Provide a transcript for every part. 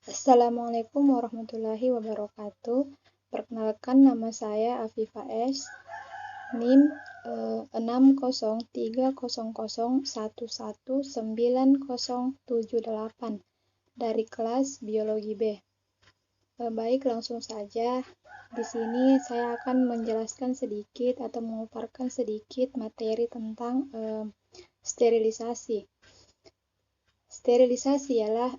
Assalamualaikum warahmatullahi wabarakatuh. Perkenalkan, nama saya Afifa S. NIM 60300111978 dari kelas Biologi B. Baik, langsung saja. Di sini saya akan menjelaskan sedikit atau memaparkan sedikit materi tentang sterilisasi. Sterilisasi ialah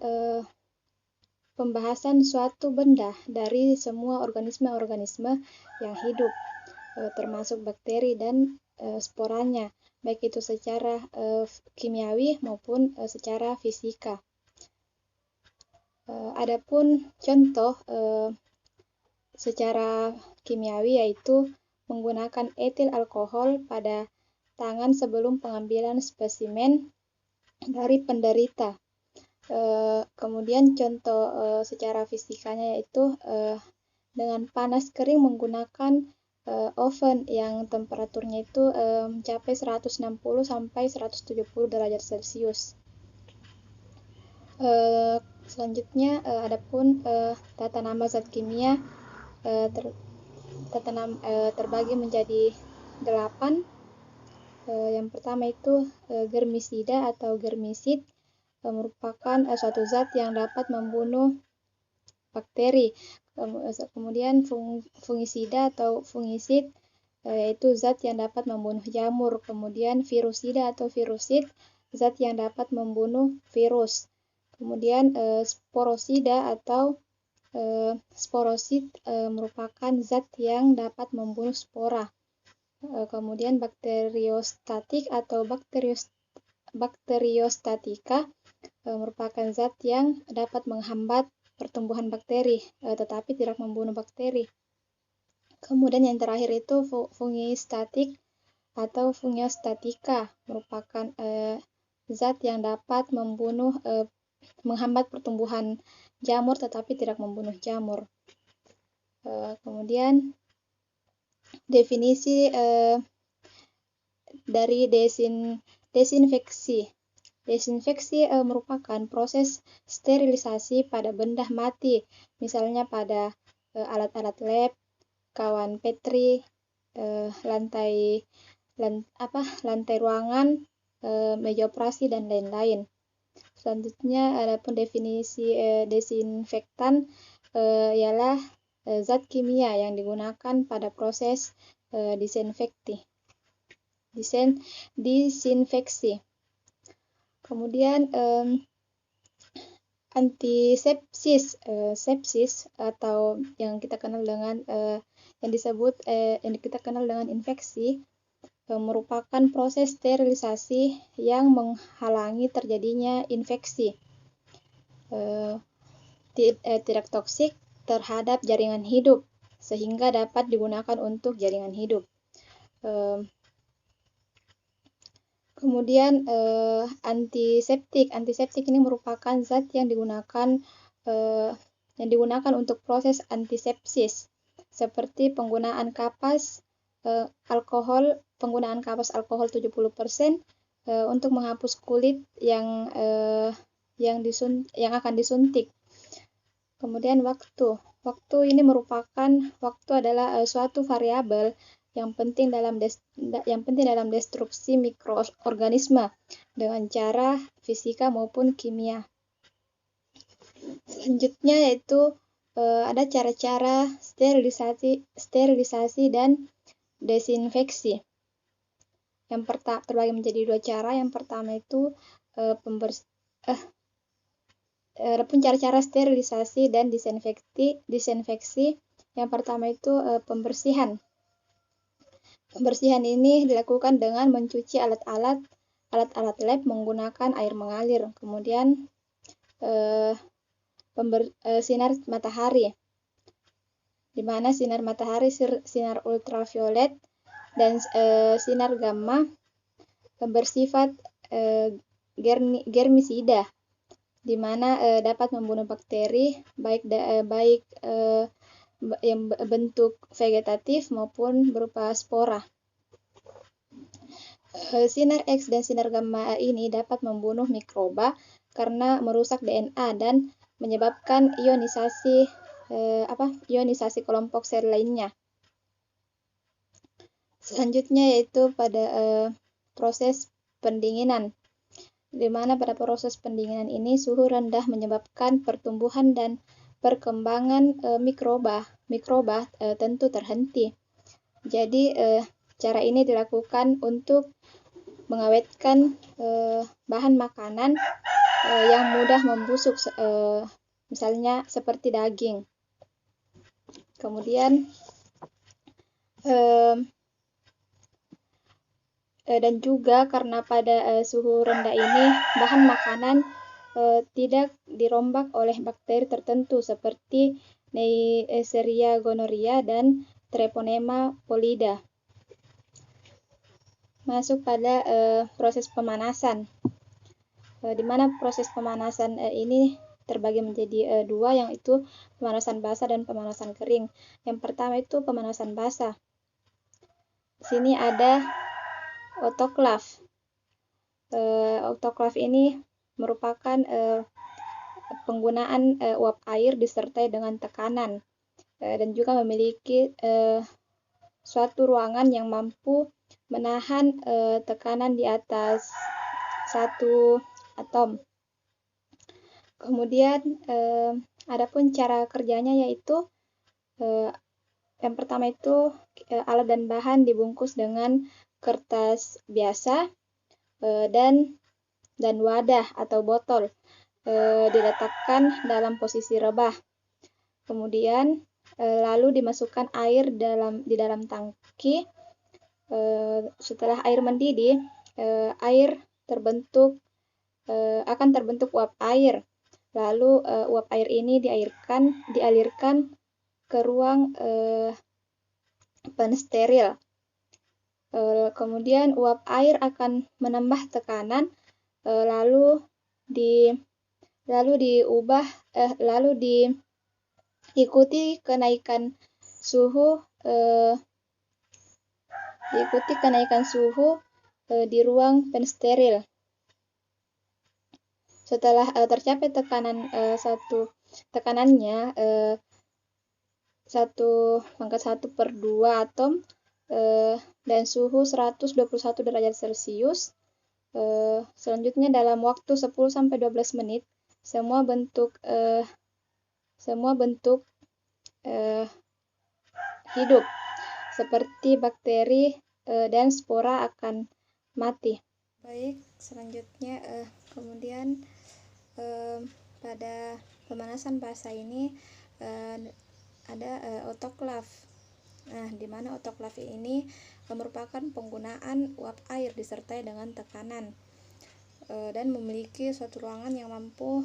pembahasan suatu benda dari semua organisme-organisme yang hidup, termasuk bakteri dan sporanya, baik itu secara kimiawi maupun secara fisika. Adapun contoh secara kimiawi yaitu menggunakan etil alkohol pada tangan sebelum pengambilan spesimen dari penderita. Kemudian contoh secara fisikanya yaitu dengan panas kering menggunakan oven yang temperaturnya itu mencapai 160 sampai 170 derajat Celcius. Selanjutnya adapun tata nama zat kimia terbagi menjadi 8. Yang pertama itu germisida atau germisid, merupakan suatu zat yang dapat membunuh bakteri. Kemudian fungisida atau fungisid, yaitu zat yang dapat membunuh jamur. Kemudian virusida atau virusid, zat yang dapat membunuh virus. Kemudian sporosida atau sporosid merupakan zat yang dapat membunuh spora. Kemudian bakteriostatik atau bakteriostatika merupakan zat yang dapat menghambat pertumbuhan bakteri, tetapi tidak membunuh bakteri. Kemudian yang terakhir itu fungistatik atau fungiostatika, merupakan zat yang dapat menghambat pertumbuhan jamur, tetapi tidak membunuh jamur. Kemudian definisi dari desinfeksi. Desinfeksi merupakan proses sterilisasi pada benda mati, misalnya pada alat-alat lab, cawan Petri, lantai ruangan, meja operasi dan lain-lain. Selanjutnya adapun definisi desinfektan ialah zat kimia yang digunakan pada proses disinfeksi. Kemudian antisepsis, sepsis atau yang kita kenal dengan yang kita kenal dengan infeksi, merupakan proses sterilisasi yang menghalangi terjadinya infeksi tidak toksik terhadap jaringan hidup sehingga dapat digunakan untuk jaringan hidup. Kemudian antiseptik ini merupakan zat yang digunakan untuk proses antisepsis, seperti penggunaan kapas alkohol 70% untuk menghapus kulit yang akan disuntik. Kemudian waktu ini merupakan adalah suatu variabel yang penting dalam destruksi mikroorganisme dengan cara fisika maupun kimia. Selanjutnya yaitu ada cara-cara sterilisasi dan desinfeksi. Yang terbagi menjadi 2 cara. Yang pertama itu adapun cara-cara sterilisasi dan disinfeksi. Yang pertama itu pembersihan. Pembersihan ini dilakukan dengan mencuci alat-alat lab menggunakan air mengalir. Kemudian sinar matahari, di mana sinar matahari, sinar ultraviolet dan sinar gamma bersifat germisida, di mana dapat membunuh bakteri baik yang bentuk vegetatif maupun berupa spora. Sinar X dan sinar gamma ini dapat membunuh mikroba karena merusak DNA dan menyebabkan ionisasi kelompok sel lainnya. Selanjutnya yaitu pada proses pendinginan, di mana pada proses pendinginan ini suhu rendah menyebabkan pertumbuhan dan perkembangan mikroba tentu terhenti. Jadi cara ini dilakukan untuk mengawetkan bahan makanan yang mudah membusuk, misalnya seperti daging. Kemudian dan juga karena pada suhu rendah ini bahan makanan tidak dirombak oleh bakteri tertentu seperti Neisseria gonorrhea dan Treponema pallida. Masuk pada proses pemanasan, di mana proses pemanasan ini terbagi menjadi dua, yaitu pemanasan basah dan pemanasan kering. Yang pertama itu pemanasan basah. Di sini ada autoklav. Autoklav ini merupakan penggunaan uap air disertai dengan tekanan dan juga memiliki suatu ruangan yang mampu menahan tekanan di atas 1 atom. Kemudian adapun cara kerjanya yaitu yang pertama itu alat dan bahan dibungkus dengan kertas biasa dan wadah atau botol diletakkan dalam posisi rebah. Kemudian lalu dimasukkan air di dalam tangki. Setelah air mendidih, akan terbentuk uap air. Lalu uap air ini dialirkan ke ruang pensteril. Kemudian uap air akan menambah tekanan, lalu diikuti kenaikan suhu di ruang pensteril. Setelah tercapai tekanannya 1/1/2 atom dan suhu 121 derajat Celcius, selanjutnya dalam waktu 10-12 menit semua bentuk hidup seperti bakteri dan spora akan mati. Baik, selanjutnya kemudian pada pemanasan basah ini ada autoklav. Nah, di mana autoklav ini merupakan penggunaan uap air disertai dengan tekanan dan memiliki suatu ruangan yang mampu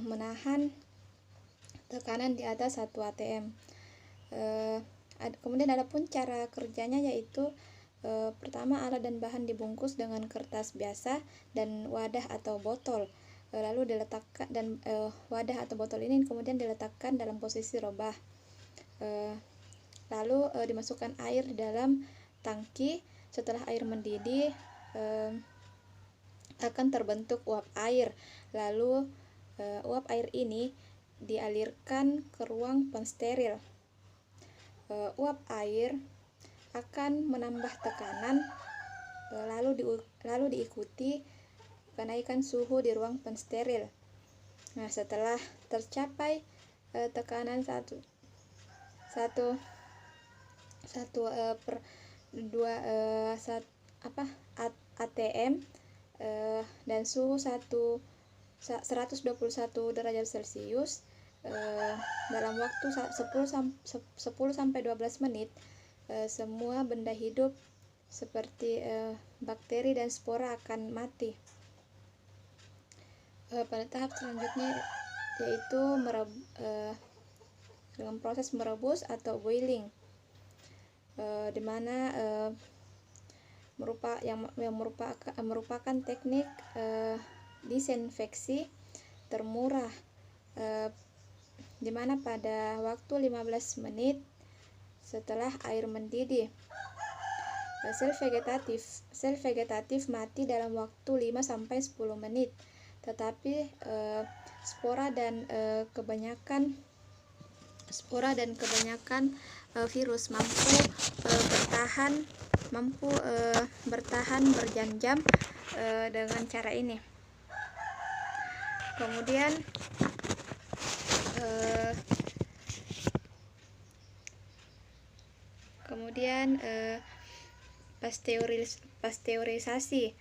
menahan tekanan di atas 1 atm. Kemudian adapun cara kerjanya yaitu pertama alat dan bahan dibungkus dengan kertas biasa dan wadah atau botol. Lalu diletakkan wadah atau botol ini kemudian diletakkan dalam posisi rebah. Lalu dimasukkan air di dalam tangki. Setelah air mendidih akan terbentuk uap air. Lalu uap air ini dialirkan ke ruang pensteril. Uap air akan menambah tekanan, lalu diikuti kenaikan suhu di ruang pensteril. Nah, setelah tercapai tekanan 1/2 atm dan suhu 121 derajat Celcius, dalam waktu 10-12 menit semua benda hidup seperti bakteri dan spora akan mati. Pada tahap selanjutnya yaitu dengan proses merebus atau boiling, di mana merupakan teknik disinfeksi termurah, di mana pada waktu 15 menit setelah air mendidih, sel vegetatif mati dalam waktu 5-10 menit. tetapi spora dan kebanyakan virus mampu bertahan berjam-jam dengan cara ini. Kemudian pasteurisasi.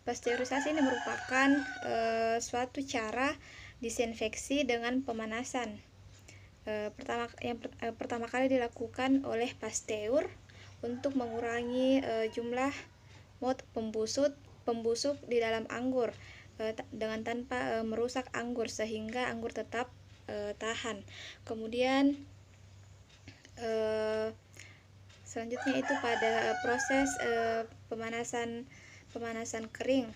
Pasteurisasi ini merupakan suatu cara disinfeksi dengan pemanasan. Pertama kali dilakukan oleh Pasteur untuk mengurangi jumlah mod pembusuk di dalam anggur dengan tanpa merusak anggur sehingga anggur tetap tahan. Kemudian selanjutnya itu pada proses pemanasan kering,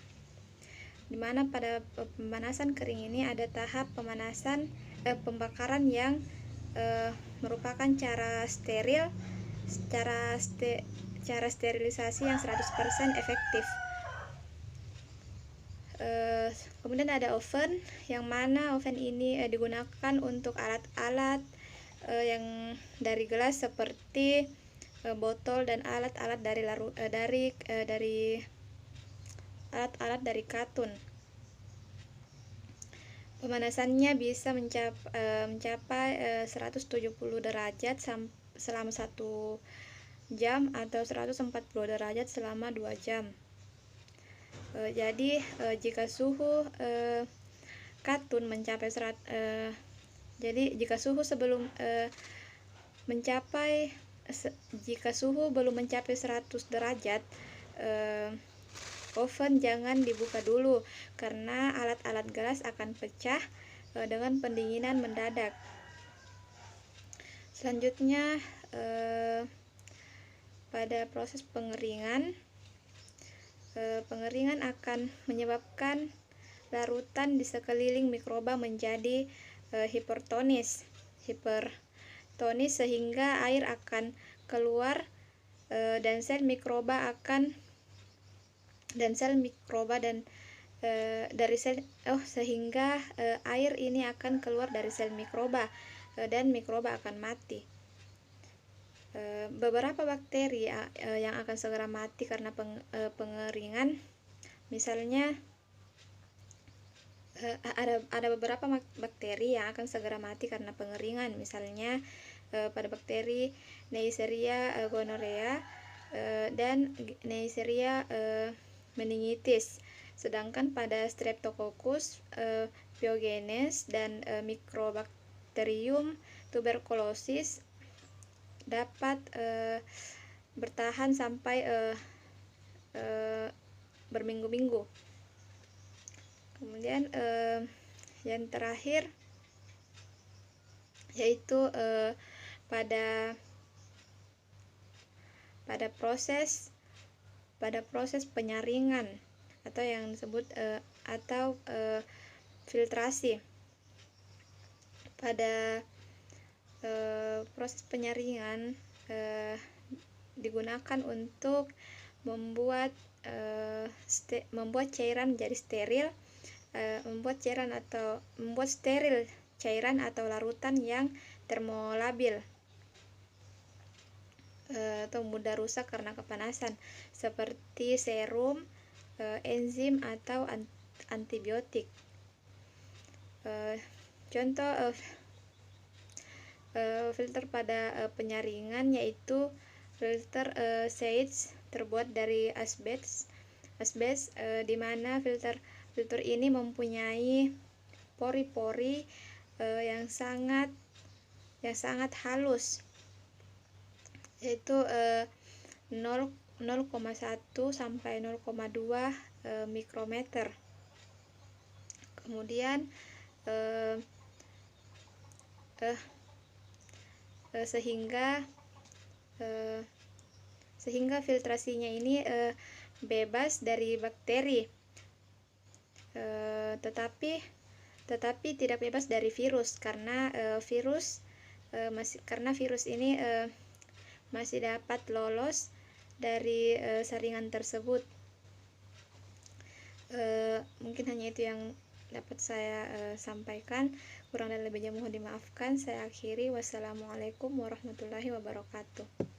di mana pada pemanasan kering ini ada tahap pembakaran yang merupakan cara sterilisasi yang 100% efektif. Kemudian ada oven, yang mana oven ini digunakan untuk alat-alat yang dari gelas seperti botol dan alat-alat dari katun. Pemanasannya bisa mencapai 170 derajat selama 1 jam atau 140 derajat selama 2 jam. Jadi jika suhu katun mencapai jika suhu belum mencapai 100 derajat, oven jangan dibuka dulu karena alat-alat gelas akan pecah dengan pendinginan mendadak. Selanjutnya pada proses pengeringan akan menyebabkan larutan di sekeliling mikroba menjadi hipertonis sehingga air akan keluar sehingga air ini akan keluar dari sel mikroba dan mikroba akan mati. Beberapa bakteri yang akan segera mati karena pengeringan, misalnya ada beberapa bakteri yang akan segera mati karena pengeringan, misalnya pada bakteri Neisseria gonorrhea dan Neisseria meningitis. Sedangkan pada Streptococcus pyogenes dan Mycobacterium tuberculosis dapat bertahan sampai berminggu-minggu. Kemudian yang terakhir yaitu pada proses penyaringan atau yang disebut filtrasi. Pada proses penyaringan digunakan untuk membuat cairan menjadi steril, membuat steril cairan atau larutan yang termolabil atau mudah rusak karena kepanasan, seperti serum, enzim atau antibiotik. Contoh filter pada penyaringan yaitu filter Seitz terbuat dari asbes, di mana filter ini mempunyai pori-pori yang sangat halus, yaitu 0,1 sampai 0,2 mikrometer. Kemudian sehingga filtrasinya ini bebas dari bakteri, tetapi tidak bebas dari virus karena virus ini masih dapat lolos dari saringan tersebut. Mungkin hanya itu yang dapat saya sampaikan. Kurang dan lebihnya mohon dimaafkan. Saya akhiri. Wassalamualaikum warahmatullahi wabarakatuh.